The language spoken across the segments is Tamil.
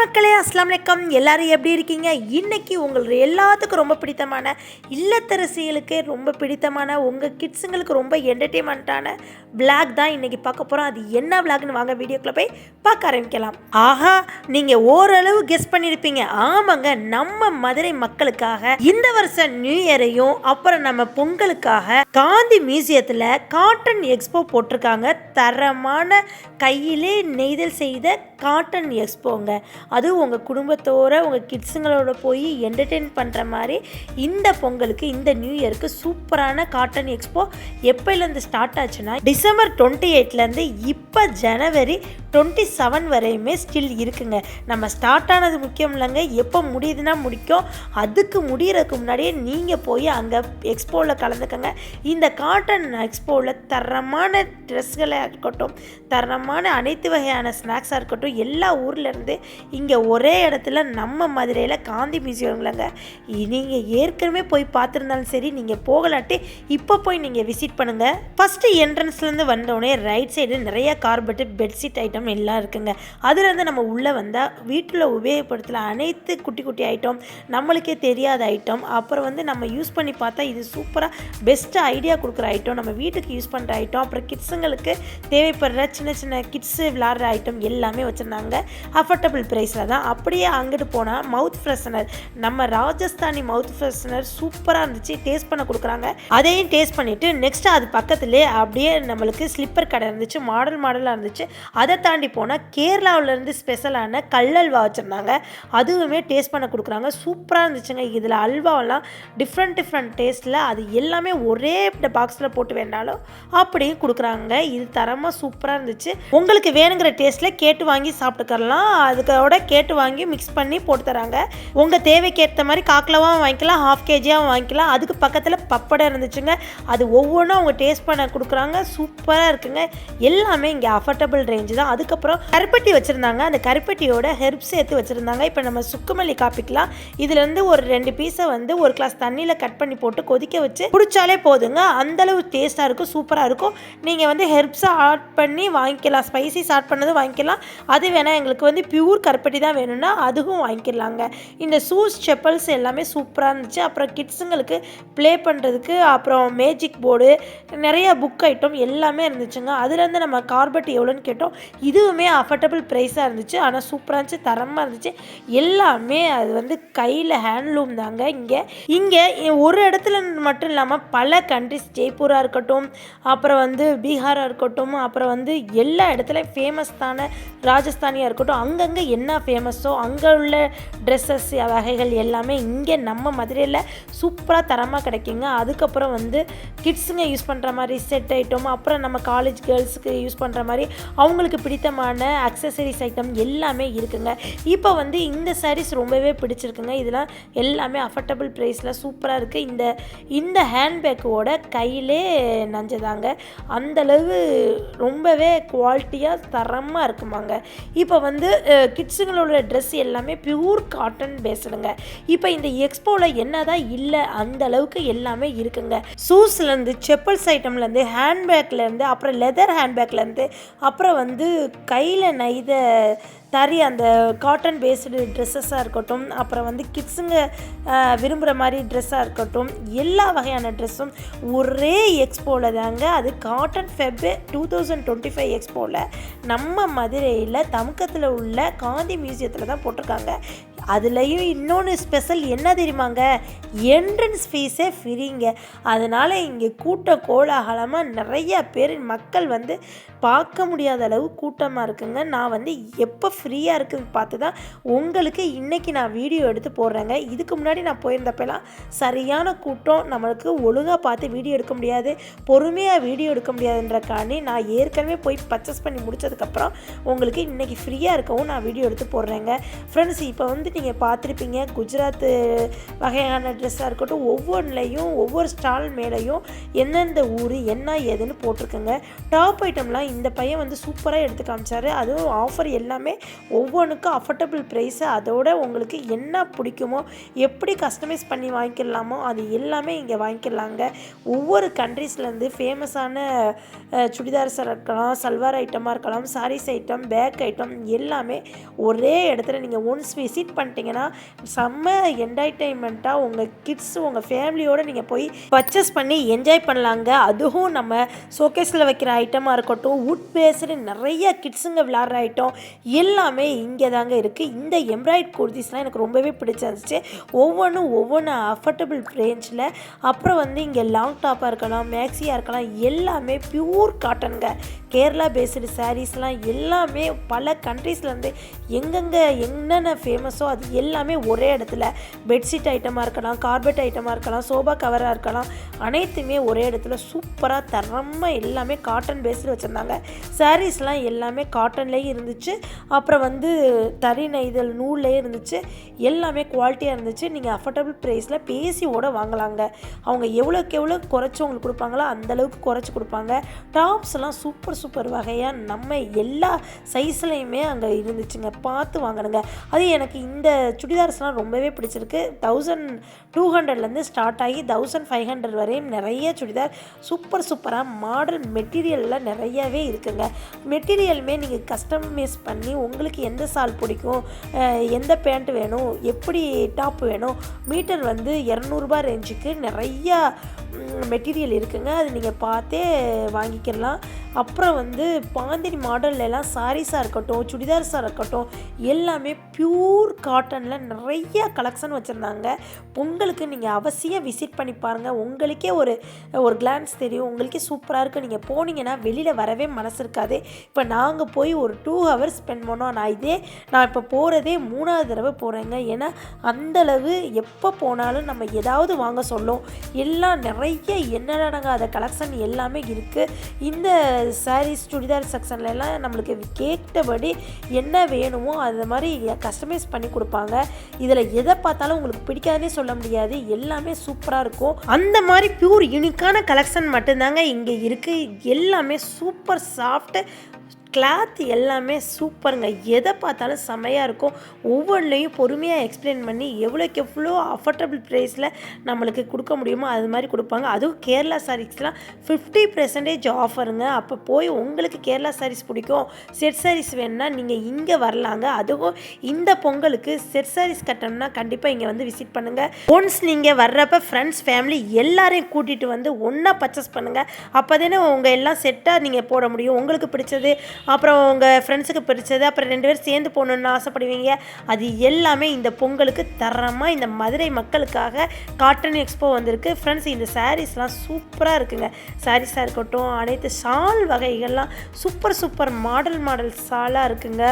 மக்களே அஸ்ஸலாமு அலைக்கும். எல்லாரும் எப்படி இருக்கீங்க? இன்னைக்கு உங்களுக்கு எல்லாத்துக்கும் ரொம்ப பிடித்தமான இல்லத்தரசிகளுக்கு ரொம்ப பிடித்தமான உங்கள் கிட்ஸுங்களுக்கு ரொம்ப என்டர்டெயின்மெண்ட்டான விளாக் தான் இன்றைக்கி பார்க்க போகிறோம். அது என்ன விளாக்னு வாங்க வீடியோக்குள்ளே போய் பார்க்க ஆரம்பிக்கலாம். ஆஹா, நீங்கள் ஓரளவு கெஸ் பண்ணியிருப்பீங்க. ஆமாங்க, நம்ம மதுரை மக்களுக்காக இந்த வருஷம் நியூ இயரையும் அப்புறம் நம்ம பொங்கலுக்காக காந்தி மியூசியத்தில் காட்டன் எக்ஸ்போ போட்டிருக்காங்க. தரமான கையிலே நெய்தல் செய்த காட்டன் எக்ஸ்போங்க. அதுவும் உங்கள் குடும்பத்தோடு உங்கள் கிட்ஸுங்களோட போய் என்டர்டெயின் பண்ணுற மாதிரி இந்த பொங்கலுக்கு இந்த நியூ இயருக்கு சூப்பரான காட்டன் எக்ஸ்போ எப்போலேருந்து ஸ்டார்ட் ஆச்சுன்னா டிசம்பர் 28லேருந்து இப்போ ஜனவரி 27 வரையுமே ஸ்டில் இருக்குங்க. நம்ம ஸ்டார்ட் ஆனது முக்கியம் இல்லைங்க, எப்போ முடியுதுன்னா முடிக்கும். அதுக்கு முடிகிறதுக்கு முன்னாடியே நீங்கள் போய் அங்கே எக்ஸ்போவில் கலந்துக்கங்க. இந்த காட்டன் எக்ஸ்போவில் தரமான ட்ரெஸ்களாக இருக்கட்டும், தரமான அனைத்து வகையான ஸ்நாக்ஸாக இருக்கட்டும், எல்லா ஊர்லேருந்து இங்கே ஒரே இடத்துல நம்ம மதுரையில் காந்தி மியூசியம்லங்க. நீங்கள் ஏற்கனவே போய் பார்த்துருந்தாலும் சரி, நீங்கள் போகலாட்டி இப்போ போய் நீங்கள் விசிட் பண்ணுங்கள். ஃபஸ்ட்டு என்ட்ரன்ஸ்லேருந்து வந்தோடனே ரைட் சைடு நிறைய கார்பெட்டு பெட்ஷீட் ஐட்டம் எல்லாம் இருக்குங்க. அதுலேருந்து நம்ம உள்ளே வந்தால் வீட்டில் உபயோகப்படுத்தல அனைத்து குட்டி குட்டி ஐட்டம், நம்மளுக்கே தெரியாத ஐட்டம், அப்புறம் நம்ம யூஸ் பண்ணி பார்த்தா இது சூப்பராக பெஸ்ட்டு ஐடியா கொடுக்குற ஐட்டம், நம்ம வீட்டுக்கு யூஸ் பண்ணுற ஐட்டம், அப்புறம் கிட்ஸுங்களுக்கு தேவைப்படுற சின்ன சின்ன கிட்ஸு விளாட்ற ஐட்டம் எல்லாமே வச்சுருந்தாங்க. அஃபோர்டபுள் ப்ரைஸில் தான். அப்படியே அங்கிட்டு போனால் மவுத் ஃப்ரெஷ்னர், நம்ம ராஜஸ்தானி மவுத் ஃப்ரெஷ்னர் சூப்பராக இருந்துச்சு. டேஸ்ட் பண்ண கொடுக்குறாங்க. அதையும் டேஸ்ட் பண்ணிவிட்டு நெக்ஸ்ட்டு அது பக்கத்துலேயே அப்படியே நம்மளுக்கு ஸ்லிப்பர் கடை இருந்துச்சு. மாடலாக இருந்துச்சு. அதை தாண்டி போனால் கேரளாவிலேருந்து ஸ்பெஷலான கல்லல்வா வச்சுருந்தாங்க. அதுவுமே டேஸ்ட் பண்ண கொடுக்குறாங்க. சூப்பராக இருந்துச்சுங்க. இதில் அல்வாவெல்லாம் டிஃப்ரெண்ட் டேஸ்ட்டில், அது எல்லாமே ஒரே பாக்ஸில் போட்டு வேண்டாலும் அப்படியும் கொடுக்குறாங்க. இது தரமாக சூப்பராக இருந்துச்சு. உங்களுக்கு வேணுங்கிற டேஸ்ட்டில் கேட்டு வாங்கி சாப்பிட்டுக்கலாம். அதுக்கோட கேட்டு வாங்கி மிக்ஸ் பண்ணி போட்டு தராங்க. உங்கள் தேவைக்கு ஏற்ற மாதிரி காக்கிலவாகவும் வாங்கிக்கலாம், ½ kg வாங்கிக்கலாம். அதுக்கு பக்கத்தில் பப்படம் இருந்துச்சுங்க. அது ஒவ்வொன்றும் அவங்க டேஸ்ட் பண்ண கொடுக்குறாங்க. சூப்பராக இருக்குங்க. எல்லாமே இங்கே அஃபோர்டபுள் ரேஞ்சு தான். அதுக்கப்புறம் கருப்பட்டி வச்சுருந்தாங்க. அந்த கருப்பட்டியோட ஹெர்ப்ஸ் சேர்த்து வச்சுருந்தாங்க. இப்போ நம்ம சுக்குமல்லி காப்பிக்கலாம். இதுலேருந்து ஒரு 2 பீஸை ஒரு கிளாஸ் தண்ணியில் கட் பண்ணி போட்டு கொதிக்க வச்சு குடித்தாலே போதுங்க. அந்தளவு டேஸ்ட்டாக இருக்கும், சூப்பராக இருக்கும். நீங்கள் ஹெர்ப்ஸை ஆட் பண்ணி வாங்கிக்கலாம். ஸ்பைசிஸ் ஆட் பண்ணது வாங்கிக்கலாம். அது வேணால் எங்களுக்கு பியூர் கருப்பட்டி தான் வேணும்னா அதுவும் வாங்கிக்கலாங்க. இந்த ஷூஸ் செப்பல்ஸ் எல்லாமே சூப்பராக இருந்துச்சு. அப்புறம் கிட்ஸுங்களுக்கு ப்ளே பண்ணுறதுக்கு அப்புறம் மேஜிக் போர்டு, நிறைய புக் ஐட்டம் எல்லாமே இருந்துச்சுங்க. அதுலேருந்து நம்ம கார்பெட் எவ்வளோன்னு கேட்டோம். இதுவுமே அஃபோர்டபுள் ப்ரைஸாக இருந்துச்சு. ஆனால் சூப்பராக இருந்துச்சு, தரமாக இருந்துச்சு. எல்லாமே அது கையில் ஹேண்ட்லூம் தாங்க. இங்கே ஒரு இடத்துல மட்டும் இல்லாமல் பல கண்ட்ரிஸ், ஜெய்ப்பூராக இருக்கட்டும், அப்புறம் பீகாராக இருக்கட்டும், அப்புறம் எல்லா இடத்துலையும் ஃபேமஸ் தான ராஜஸ்தானியாக இருக்கட்டும், அங்கங்கே என்ன ஃபேமஸோ அங்கே உள்ள ட்ரெஸ்ஸஸ் வகைகள் எல்லாமே இங்கே நம்ம மதுரையில் சூப்பராக தரமாக கிடைக்குங்க. அதுக்கப்புறம் கிட்ஸுங்க யூஸ் பண்ணுற மாதிரி செட் ஐட்டம், அப்புறம் நம்ம காலேஜ் கேர்ள்ஸுக்கு யூஸ் பண்ணுற மாதிரி அவங்களுக்கு பிடித்தமான அக்சசரிஸ் ஐட்டம் எல்லாமே இருக்குங்க. இப்போ இந்த சாரீஸ் ரொம்பவே பிடிச்சிருக்குங்க. இதெல்லாம் எல்லாமே அஃபோர்டபுள் ப்ரைஸில் சூப்பராக இருக்குது. இந்த ஹேண்ட்பேக்கோட கையிலே நஞ்சதாங்க. அந்தளவு ரொம்பவே குவாலிட்டியாக தரமாக இருக்குமாங்க. இப்போ கிட்ஸுங்களோட ட்ரெஸ் எல்லாமே பியூர் காட்டன் பேஸ்டுங்க. இப்போ இந்த எக்ஸ்போவில் என்னதான் இல்லை, அந்த அளவுக்கு எல்லாமே இருக்குங்க. ஷூஸ்லேருந்து, செப்பல்ஸ் ஐட்டம்லேருந்து, ஹேண்ட்பேக்லேருந்து, அப்புறம் லெதர் ஹேண்ட்பேக்லேருந்து, அப்புறம் கையில் நெய்த தறி அந்த காட்டன் பேஸ்டு ட்ரெஸ்ஸஸாக இருக்கட்டும், அப்புறம் கிட்ஸுங்க விரும்புகிற மாதிரி ட்ரெஸ்ஸாக இருக்கட்டும், எல்லா வகையான ட்ரெஸ்ஸும் ஒரே எக்ஸ்போவில் தாங்க. அது காட்டன் ஃபெப் 2025 எக்ஸ்போவில் நம்ம மதுரையில் தமுக்கத்தில் உள்ள காந்தி மியூசியத்தில் தான் போட்டிருக்காங்க. அதுலேயும் இன்னொன்று ஸ்பெஷல் என்ன தெரியுமாங்க, என்ட்ரன்ஸ் ஃபீஸே ஃப்ரீங்க. அதனால் இங்கே கூட்டம் கோலாகலமாக நிறைய பேர் மக்கள் பார்க்க முடியாத அளவு கூட்டமாக இருக்குங்க. நான் எப்போ ஃப்ரீயாக இருக்குதுன்னு பார்த்து தான் உங்களுக்கு இன்றைக்கி நான் வீடியோ எடுத்து போடுறேங்க. இதுக்கு முன்னாடி நான் போயிருந்தப்பெல்லாம் சரியான கூட்டம், நம்மளுக்கு ஒழுங்காக பார்த்து வீடியோ எடுக்க முடியாது, பொறுமையாக வீடியோ எடுக்க முடியாதுன்றக்காண்டி நான் ஏற்கனவே போய் பர்ச்சேஸ் பண்ணி முடித்ததுக்கப்புறம் உங்களுக்கு இன்றைக்கி ஃப்ரீயாக இருக்கவும் நான் வீடியோ எடுத்து போடுறேங்க. ஃப்ரெண்ட்ஸ், இப்போ நீங்கள் பார்த்துருப்பீங்க. குஜராத்து வகையான ட்ரெஸ்ஸாக இருக்கட்டும், ஒவ்வொன்றுலையும் ஒவ்வொரு ஸ்டால் மேலேயும் எந்தெந்த ஊர் என்ன ஏதுன்னு போட்டிருக்குங்க. டாப் ஐட்டம்லாம் இந்த பையன் வந்து சூப்பராக எடுத்து காமிச்சார். அதுவும் ஆஃபர் எல்லாமே ஒவ்வொன்றுக்கும் அஃபோர்டபுள் ப்ரைஸு. அதோட உங்களுக்கு என்ன பிடிக்குமோ, எப்படி கஸ்டமைஸ் பண்ணி வாங்கிக்கலாமோ அது எல்லாமே இங்கே வாங்கிக்கலாங்க. ஒவ்வொரு கண்ட்ரீஸ்லேருந்து ஃபேமஸான சுடிதார்ஸாக இருக்கலாம், சல்வார் ஐட்டமாக இருக்கலாம், சாரீஸ் ஐட்டம், பேக் ஐட்டம் எல்லாமே ஒரே இடத்துல நீங்கள் ஒன்ஸ் விசிட் பண்ணிட்டீங்கன்னா செம்ம என்டர்டைன்மெண்ட்டாக உங்கள் கிட்ஸ் உங்கள் ஃபேமிலியோடு நீங்கள் போய் பர்ச்சேஸ் பண்ணி என்ஜாய் பண்ணலாங்க. அதுவும் நம்ம ஷோகேஸில் வைக்கிற ஐட்டமாக இருக்கட்டும், வுட் பேஸ்டு நிறைய கிட்ஸுங்க விளாட்ற ஐட்டம் எல்லாமே இங்கே தாங்க இருக்குது. இந்த எம்ப்ராய்ட் குர்த்திஸ்லாம் எனக்கு ரொம்பவே பிடிச்சிருந்துச்சு. ஒவ்வொன்று அஃபோர்டபுள் ரேஞ்சில். அப்புறம் வந்து இங்கே லாங் டாப்பாக இருக்கலாம், மேக்ஸியாக இருக்கலாம், எல்லாமே பியூர் காட்டனுங்க. கேரளா பேஸ்டு சாரீஸ்லாம் எல்லாமே பல கண்ட்ரீஸ்லேருந்து எங்கெங்கே என்னென்ன ஃபேமஸோ அது எல்லாமே ஒரே இடத்துல. பெட்ஷீட் ஐட்டமாக இருக்கலாம், கார்பெட் ஐட்டமாக இருக்கலாம், சோபா கவராக இருக்கலாம், அனைத்துமே ஒரே இடத்துல சூப்பராக தரமாக எல்லாமே காட்டன் பேஸ்டு வச்சுருந்தாங்க. சாரீஸ்லாம் எல்லாமே காட்டன்லேயும் இருந்துச்சு, அப்புறம் வந்து தறி நெய்தல் நூல்லேயே இருந்துச்சு. எல்லாமே குவாலிட்டியாக இருந்துச்சு. நீங்கள் அஃபோர்டபுள் ப்ரைஸில் பேசியோட வாங்கலாங்க. அவங்க எவ்வளோக்கு எவ்வளோ குறைச்சி உங்களுக்கு கொடுப்பாங்களோ அந்தளவுக்கு குறைச்சி கொடுப்பாங்க. டாப்ஸ்லாம் சூப்பர் வகையாக நம்ம எல்லா சைஸ்லையுமே அங்கே இருந்துச்சுங்க. பார்த்து வாங்கணுங்க. அது எனக்கு இந்த சுடிதார்ஸ்லாம் ரொம்பவே பிடிச்சிருக்கு. 1200 ஸ்டார்ட் ஆகி 1500 வரையும் நிறைய சுடிதார் சூப்பராக மாடல் மெட்டீரியலில் நிறையவே இருக்குங்க. மெட்டீரியலுமே நீங்கள் கஸ்டமைஸ் பண்ணி உங்களுக்கு எந்த சால் பிடிக்கும், எந்த பேண்ட் வேணும், எப்படி டாப் வேணும், மீட்டர் வந்து 200 ரேஞ்சுக்கு நிறையா மெட்டீரியல் இருக்குங்க. அது நீங்கள் பார்த்தே வாங்கிக்கலாம். அப்புறம் வந்து பாந்தினி மாடல்லாம் சாரீஸாக இருக்கட்டும், சுடிதார்ஸாக இருக்கட்டும் எல்லாமே பியூர் காட்டனில் நிறைய கலெக்ஷன் வச்சுருந்தாங்க. பொங்கலுக்கு நீங்கள் அவசியம் விசிட் பண்ணி பாருங்கள். உங்களுக்கே ஒரு கிளான்ஸ் தெரியும். உங்களுக்கே சூப்பராக இருக்குது. நீங்கள் போனீங்கன்னா வெளியில் வரவே மனசு இருக்காது. இப்போ நாங்கள் போய் ஒரு 2 ஹவர்ஸ் ஸ்பெண்ட் பண்ணோம். நான் இப்போ போகிறதே 3வது தடவை போகிறேங்க. ஏன்னா அந்தளவு எப்போ போனாலும் நம்ம ஏதாவது வாங்க சொல்லும். எல்லாம் நிறைய என்னடங்காத கலெக்ஷன் எல்லாமே இருக்குது. இந்த சாரீஸ் சுடிதார் செக்ஷன்லாம் நம்மளுக்கு கேட்டபடி என்ன வேணுமோ அது மாதிரி கஸ்டமைஸ் பண்ணி கொடுப்பாங்க. இதில் எதை பார்த்தாலும் உங்களுக்கு பிடிக்காதுன்னே சொல்ல முடியாது. எல்லாமே சூப்பராக இருக்கும். அந்த மாதிரி பியூர் யூனிக்கான கலெக்ஷன் மட்டும்தாங்க இங்கே இருக்குது. எல்லாமே சூப்பர் சாஃப்ட் கிளாத் எல்லாமே சூப்பருங்க. எதை பார்த்தாலும் செம்மையாக இருக்கும். ஒவ்வொன்றையும் பொறுமையாக எக்ஸ்பிளைன் பண்ணி எவ்வளோக்கு எவ்வளோ அஃபோர்டபுள் ப்ரைஸில் நம்மளுக்கு கொடுக்க முடியுமோ அது மாதிரி கொடுப்பாங்க. அதுவும் கேரளா சாரீஸ்லாம் 50% ஆஃபருங்க. அப்போ போய் உங்களுக்கு கேரளா சாரீஸ் பிடிக்கும், செட் சாரீஸ் வேணும்னா நீங்கள் இங்கே வரலாங்க. அதுவும் இந்த பொங்கலுக்கு செட் சாரீஸ் கட்டணும்னா கண்டிப்பாக இங்கே வந்து விசிட் பண்ணுங்கள். ஒன்ஸ் நீங்கள் வர்றப்ப ஃப்ரெண்ட்ஸ் ஃபேமிலி எல்லாரையும் கூட்டிகிட்டு வந்து ஒன்றா பர்ச்சேஸ் பண்ணுங்கள். அப்போ தானே உங்கள் எல்லாம் செட்டாக நீங்கள் போட முடியும். உங்களுக்கு பிடிச்சது, அப்புறம் உங்கள் ஃப்ரெண்ட்ஸுக்கு பிடிச்சது, அப்புறம் 2 பேர் சேர்ந்து போகணுன்னு ஆசைப்படுவீங்க. அது எல்லாமே இந்த பொங்கலுக்கு தரமாக இந்த மதுரை மக்களுக்காக காட்டன் எக்ஸ்போ வந்திருக்கு. ஃப்ரெண்ட்ஸ், இந்த சாரீஸ்லாம் சூப்பராக இருக்குங்க. சாரீஸாக இருக்கட்டும், அனைத்து ஷால் வகைகள்லாம் சூப்பர் மாடல் ஷாலாக இருக்குங்க.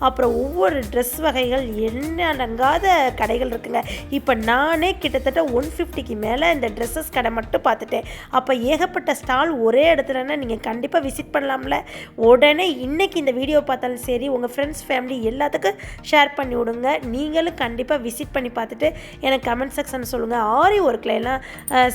அப்புறம் ஒவ்வொரு ட்ரெஸ் வகைகள் எண்ணடங்காத கடைகள் இருக்குங்க. இப்போ நானே கிட்டத்தட்ட 150க்கு மேலே இந்த ட்ரெஸ்ஸஸ் கடை மட்டும் பார்த்துட்டேன். அப்போ ஏகப்பட்ட ஸ்டால் ஒரே இடத்துலன்னா நீங்கள் கண்டிப்பாக விசிட் பண்ணலாம்ல. உடனே இன்றைக்கி இந்த வீடியோ பார்த்தாலும் சரி, உங்கள் ஃப்ரெண்ட்ஸ் ஃபேமிலி எல்லாத்துக்கும் ஷேர் பண்ணி விடுங்க. நீங்களும் கண்டிப்பாக விசிட் பண்ணி பார்த்துட்டு எனக்கு கமெண்ட் செக்ஷன் சொல்லுங்கள். ஆரி ஒர்க்லாம்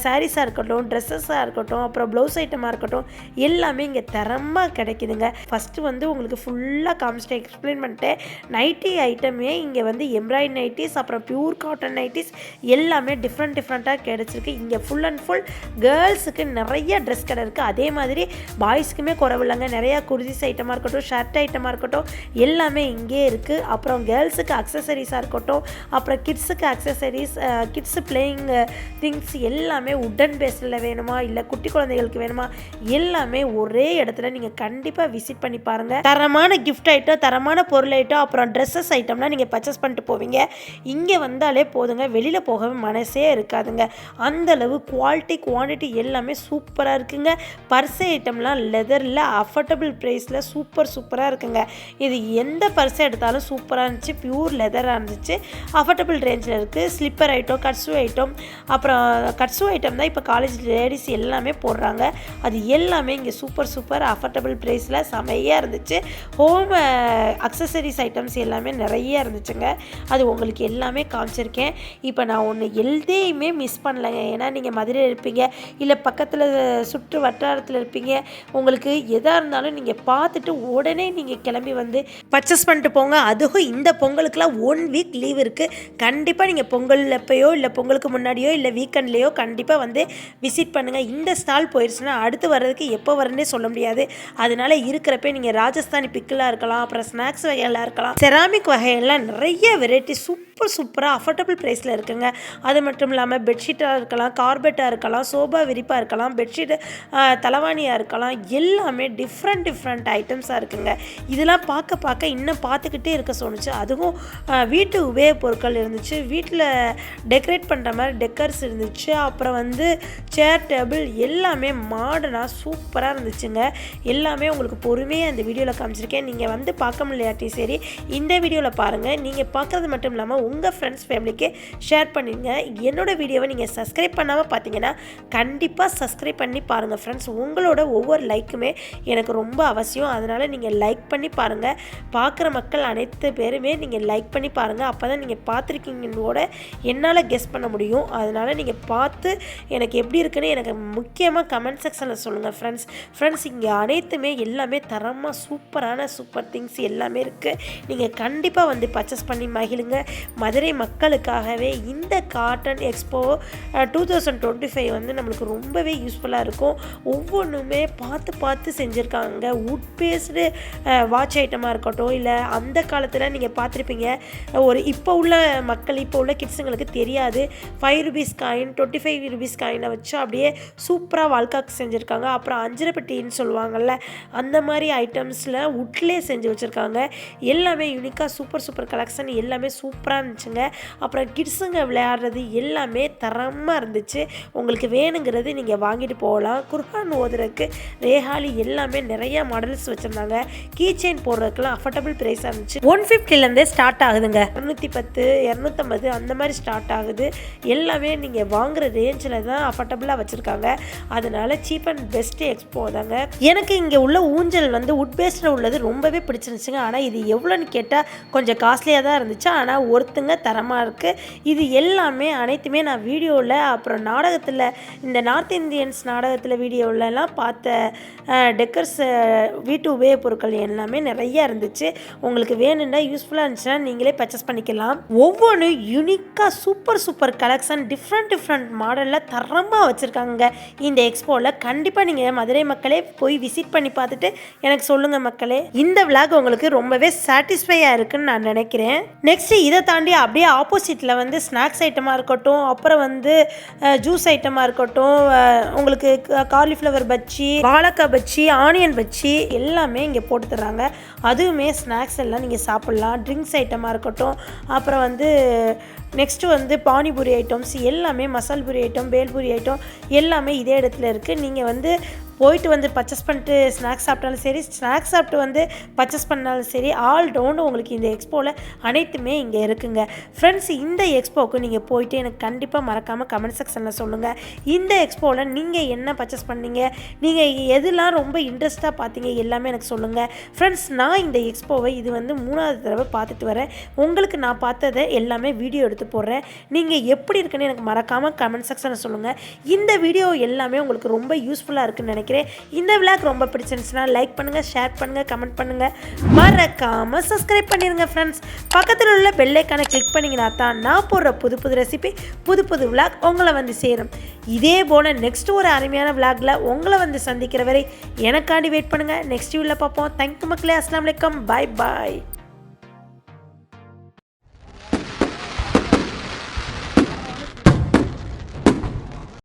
சாரீஸாக இருக்கட்டும், ட்ரெஸ்ஸஸாக இருக்கட்டும், அப்புறம் ப்ளவுஸ் ஐட்டமாக இருக்கட்டும் எல்லாமே இங்கே தரமாக கிடைக்குதுங்க. ஃபஸ்ட்டு வந்து உங்களுக்கு ஃபுல்லாக காமிச்சிட்டு எக்ஸ்பிளைன் பண்ணிட்டேன். நைட்டி ஐட்டமே இங்கே வந்து எம்ப்ராய்ட் நைட்டிஸ், அப்புறம் பியூர் காட்டன் நைட்டிஸ் எல்லாமே டிஃப்ரெண்ட்டாக கிடச்சிருக்கு. இங்கே ஃபுல் அண்ட் ஃபுல் கேர்ள்ஸுக்கு நிறைய ட்ரெஸ் கடை இருக்குது. அதே மாதிரி பாய்ஸ்க்குமே குறவில்லைங்க. நிறையா குர்திஸ் ஐட்டமாக இருக்கட்டும், ஷர்ட் ஐட்டமாக இருக்கட்டும் எல்லாமே இங்கே இருக்குது. அப்புறம் கேர்ள்ஸுக்கு அக்சசரிஸாக இருக்கட்டும், அப்புறம் கிட்ஸுக்கு அக்சசரிஸ், கிட்ஸ் பிளேயிங் திங்ஸ் எல்லாமே உட்டன் பேஸில் வேணுமா இல்லை குட்டி குழந்தைகளுக்கு வேணுமா எல்லாமே ஒரே இடத்துல நீங்கள் கண்டிப்பாக விசிட் பண்ணி பாருங்கள். தரமான கிஃப்ட் ஐட்டம், தரமான பொருள் ஐட்டம், அப்புறம் ட்ரெஸ்ஸஸ் ஐட்டம்லாம் நீங்கள் பர்ச்சேஸ் பண்ணிட்டு போவீங்க. இங்கே வந்தாலே போதுங்க, வெளியில் போகவே மனசே இருக்காதுங்க. அந்தளவு குவாலிட்டி எல்லாமே சூப்பராக இருக்குங்க. பர்ஸ் ஐட்டம்லாம் லெதரில் அஃபோர்டபுள் ப்ரைஸில் சூப்பராக இருக்குங்க. இது எந்த பர்ஸ் எடுத்தாலும் சூப்பராக இருந்துச்சு. பியூர் லெதராக இருந்துச்சு. அஃபோர்டபுள் ரேஞ்சில் இருக்குது. ஸ்லிப்பர் ஐட்டம், கட்ஸு ஐட்டம், அப்புறம் கட்ஸு ஐட்டம் தான் இப்போ காலேஜ் லேடிஸ் எல்லாமே போடுறாங்க. அது எல்லாமே இங்கே சூப்பர் அஃபோர்டபுள் ப்ரைஸில் செமையாக இருந்துச்சு. ஹோம் அக்சசரிஸ் ஐட்டம்ஸ் எல்லாமே நிறைய இருந்துச்சுங்க. அது உங்களுக்கு எல்லாமே காமிச்சிருக்கேன். இப்போ நான் ஒன்று எதையுமே மிஸ் பண்ணலைங்க. ஏன்னா நீங்கள் மதுரையில் இருப்பீங்க, இல்லை பக்கத்தில் சுற்று வட்டாரத்தில் இருப்பீங்க. உங்களுக்கு எதாக இருந்தாலும் நீங்கள் பார்த்துட்டு உடனே நீங்கள் கிளம்பி வந்து பர்ச்சேஸ் பண்ணிட்டு போங்க. அதுவும் இந்த பொங்கலுக்குலாம் 1 வீக் லீவ் இருக்குது. கண்டிப்பாக நீங்கள் பொங்கல் அப்பையோ இல்லை பொங்கலுக்கு முன்னாடியோ இல்லை வீக்கெண்ட்லேயோ கண்டிப்பாக வந்து விசிட் பண்ணுங்கள். இந்த ஸ்டால் போயிடுச்சுன்னா அடுத்து வர்றதுக்கு எப்போ வரனே சொல்ல முடியாது. அதனால இருக்கிறப்ப நீங்கள் ராஜஸ்தானி பிக்கிளாக இருக்கலாம், அப்புறம் ஸ்நாக்ஸ் வகையெல்லாம் இருக்கலாம், செராமிக் வகையெல்லாம் நிறைய வெரைட்டி சூப்பராக அஃபோர்டபுள் ப்ரைஸில் இருக்குங்க. அது மட்டும் இல்லாமல் பெட்ஷீட்டாக இருக்கலாம், கார்பெட்டாக இருக்கலாம், சோபா விரிப்பாக இருக்கலாம், பெட்ஷீட் தலைவாணியாக இருக்கலாம், எல்லாமே டிஃப்ரெண்ட் ஐட்டம்ஸாக இருக்குங்க. இதெல்லாம் பார்க்க இன்னும் பார்த்துக்கிட்டே இருக்க சொன்னிச்சு. அதுவும் வீட்டு உபயோகப் பொருட்கள் இருந்துச்சு. வீட்டில் டெக்கரேட் பண்ணுற மாதிரி டெக்கர்ஸ் இருந்துச்சு. அப்புறம் வந்து சேர், டேபிள் எல்லாமே மாடர்னாக சூப்பராக இருந்துச்சுங்க. எல்லாமே உங்களுக்கு பொறுமையாக இந்த வீடியோவில் காமிச்சிருக்கேன். நீங்கள் வந்து பார்க்க முடியாட்டி சரி, இந்த வீடியோவில் பாருங்கள். நீங்கள் பார்க்குறது மட்டும் இல்லாமல் உங்கள் ஃப்ரெண்ட்ஸ் ஃபேமிலிக்கு ஷேர் பண்ணிடுங்க. என்னோடய வீடியோவை நீங்கள் சப்ஸ்கிரைப் பண்ணாமல் பார்த்தீங்கன்னா கண்டிப்பாக சப்ஸ்கிரைப் பண்ணி பாருங்கள் ஃப்ரெண்ட்ஸ். உங்களோட ஒவ்வொரு லைக்குமே எனக்கு ரொம்ப அவசியம். அதனால் நீங்கள் லைக் பண்ணி பாருங்கள். பார்க்குற மக்கள் அனைத்து பேருமே நீங்கள் லைக் பண்ணி பாருங்கள். அப்போ தான் நீங்கள் பார்த்துருக்கீங்கன்னோட என்னால் கெஸ் பண்ண முடியும். அதனால் நீங்கள் பார்த்து எனக்கு எப்படி இருக்குன்னு எனக்கு முக்கியமாக கமெண்ட் செக்ஷனில் சொல்லுங்கள் ஃப்ரெண்ட்ஸ். இங்கே அனைத்துமே எல்லாமே தரமாக சூப்பர் திங்ஸ் எல்லாமே இருக்குது. நீங்கள் கண்டிப்பாக வந்து பர்ச்சேஸ் பண்ணி மகிழுங்க. மதுரை மக்களுக்காகவே இந்த காட்டன் எக்ஸ்போ 2025 வந்து நம்மளுக்கு ரொம்பவே யூஸ்ஃபுல்லாக இருக்கும். ஒவ்வொன்றுமே பார்த்து செஞ்சுருக்காங்க. உட் பேஸ்டு வாட்ச் ஐட்டமாக இருக்கட்டும், இல்லை அந்த காலத்தில் நீங்கள் பார்த்துருப்பீங்க, இப்போ உள்ள கிட்ஸுங்களுக்கு தெரியாது. 5 ரூபீஸ் காயின், 25 ரூபீஸ் காயினை வச்சு அப்படியே சூப்பராக வாழ்க்காக்கு செஞ்சுருக்காங்க. அப்புறம் அஞ்சரைப்பட்டின்னு சொல்லுவாங்கள்ல, அந்த மாதிரி ஐட்டம்ஸில் உட்லேயே செஞ்சு வச்சுருக்காங்க. எல்லாமே யூனிக்காக சூப்பர் கலெக்ஷன் எல்லாமே சூப்பராக இருந்துச்சுங்க. அப்புறம் கிட்ஸுங்க விளையாடுறது எல்லாமே தரமாக இருந்துச்சு. உங்களுக்கு வேணுங்கிறது நீங்கள் வாங்கிட்டு போகலாம். குர்ஆன் ஓதுறதுக்கு ரேஹாலி எல்லாமே நிறைய மாடல்ஸ் வச்சுருந்தாங்க. கீ செயின் போடுறதுக்குலாம் அஃபோர்டபுள் ப்ரைஸாக இருந்துச்சு. 150லேருந்தே ஸ்டார்ட் ஆகுதுங்க. 210, 250 அந்த மாதிரி ஸ்டார்ட் ஆகுது. எல்லாமே நீங்கள் வாங்குகிற ரேஞ்சில் தான் அஃபோர்டபுளாக வச்சுருக்காங்க. அதனால சீப் அண்ட் பெஸ்ட் எக்ஸ்போ தாங்க. எனக்கு இங்கே உள்ள ஊஞ்சல் வந்து உட் பேஸ்டில் உள்ளது ரொம்பவே பிடிச்சிருந்துச்சுங்க. ஆனால் இது எவ்வளோன்னு கேட்டால் கொஞ்சம் காஸ்ட்லியாக தான் இருந்துச்சு. ஆனால் ஒருத்தங்க தரமாக இருக்குது. இது எல்லாமே அனைத்துமே நான் வீடியோவில், அப்புறம் நாடகத்தில், இந்த நார்த் இந்தியன்ஸ் நாடகத்தில் வீடியோவிலலாம் பார்த்த டெக்கர்ஸ் வீட்டு உபயோகப் பொருட்கள் எல்லாமே நிறையா இருந்துச்சு. உங்களுக்கு வேணும்னா யூஸ்ஃபுல்லாக இருந்துச்சுன்னா நீங்களே பர்ச்சேஸ் பண்ணிக்கலாம். ஒவ்வொன்றும் யூனிக்காக சூப்பர் கலெக்ஷன் டிஃப்ரெண்ட் மாடலில் தரமாக வச்சுருக்காங்க இந்த எக்ஸ்போவில். கண்டிப்பாக நீங்கள் மதுரை மக்களே போய் விசிட் பண்ணி பார்த்துட்டு எனக்கு சொல்லுங்கள் மக்களே. இந்த விளாக் உங்களுக்கு ரொம்பவே சாட்டிஸ்ஃபையாக இருக்குன்னு நான் நினைக்கிறேன். நெக்ஸ்ட் இதை தாண்டி அப்படியே ஆப்போசிட்டில் வந்து ஸ்நாக்ஸ் ஐட்டமாக இருக்கட்டும், அப்புறம் வந்து ஜூஸ் ஐட்டமாக இருக்கட்டும், உங்களுக்கு காலிஃப்ளவர் பஜ்ஜி, வாழைக்காய் பஜ்ஜி, ஆனியன் பஜ்ஜி எல்லாமே இங்கே போட்டு தர்றாங்க. அதுவுமே ஸ்நாக்ஸ் எல்லாம் நீங்கள் சாப்பிட்லாம். ட்ரிங்க்ஸ் ஐட்டமாக இருக்கட்டும், அப்புறம் வந்து நெக்ஸ்ட்டு வந்து பானிபூரி ஐட்டம்ஸ் எல்லாமே, மசால் பூரி ஐட்டம், பேல்பூரி ஐட்டம் எல்லாமே இதே இடத்துல இருக்குது. நீங்கள் வந்து போயிட்டு வந்து பர்ச்சேஸ் பண்ணிட்டு ஸ்நாக்ஸ் சாப்பிட்டாலும் சரி, ஸ்நாக்ஸ் சாப்பிட்டு வந்து பர்ச்சேஸ் பண்ணாலும் சரி, ஆல் ரவுண்டு உங்களுக்கு இந்த எக்ஸ்போவில் அனைத்துமே இங்கே இருக்குங்க ஃப்ரெண்ட்ஸ். இந்த எக்ஸ்போவுக்கு நீங்கள் போயிட்டு எனக்கு கண்டிப்பாக மறக்காமல் கமெண்ட் செக்ஷனில் சொல்லுங்கள். இந்த எக்ஸ்போவில் நீங்கள் என்ன பர்ச்சேஸ் பண்ணீங்க, நீங்கள் எதெல்லாம் ரொம்ப இன்ட்ரெஸ்ட்டாக பார்த்தீங்க எல்லாமே எனக்கு சொல்லுங்கள் ஃப்ரெண்ட்ஸ். நான் இந்த எக்ஸ்போவை இது வந்து 3வது தடவை பார்த்துட்டு வரேன். உங்களுக்கு நான் பார்த்ததை எல்லாமே வீடியோ எடுத்து போடுறேன். நீங்கள் எப்படி இருக்குன்னு எனக்கு மறக்காமல் கமெண்ட் செக்ஷனில் சொல்லுங்கள். இந்த வீடியோ எல்லாமே உங்களுக்கு ரொம்ப யூஸ்ஃபுல்லாக இருக்குன்னு நினைக்கிறேன். இந்த விளாக் ரொம்ப பிடிச்சிருந்துச்சுன்னா லைக் பண்ணுங்கள், ஷேர் பண்ணுங்கள், கமெண்ட் பண்ணுங்கள், மறக்காமல் சப்ஸ்கிரைப் பண்ணிடுங்க ஃப்ரெண்ட்ஸ். பக்கத்தில் உள்ள பெல் ஐக்கானை கிளிக் பண்ணிங்கன்னா தான் நான் போடுற புது ரெசிபி, புது விளாக் உங்களை வந்து சேரும். இதே போல் நெக்ஸ்ட் ஒரு அருமையான விளாகில் உங்களை வந்து சந்திக்கிற வரை எனக்காண்டி வெயிட் பண்ணுங்கள். நெக்ஸ்ட் வீடியோவில் பார்ப்போம். தேங்க்யூ மக்களே. அஸ்ஸலாமு அலைக்கும். பாய்.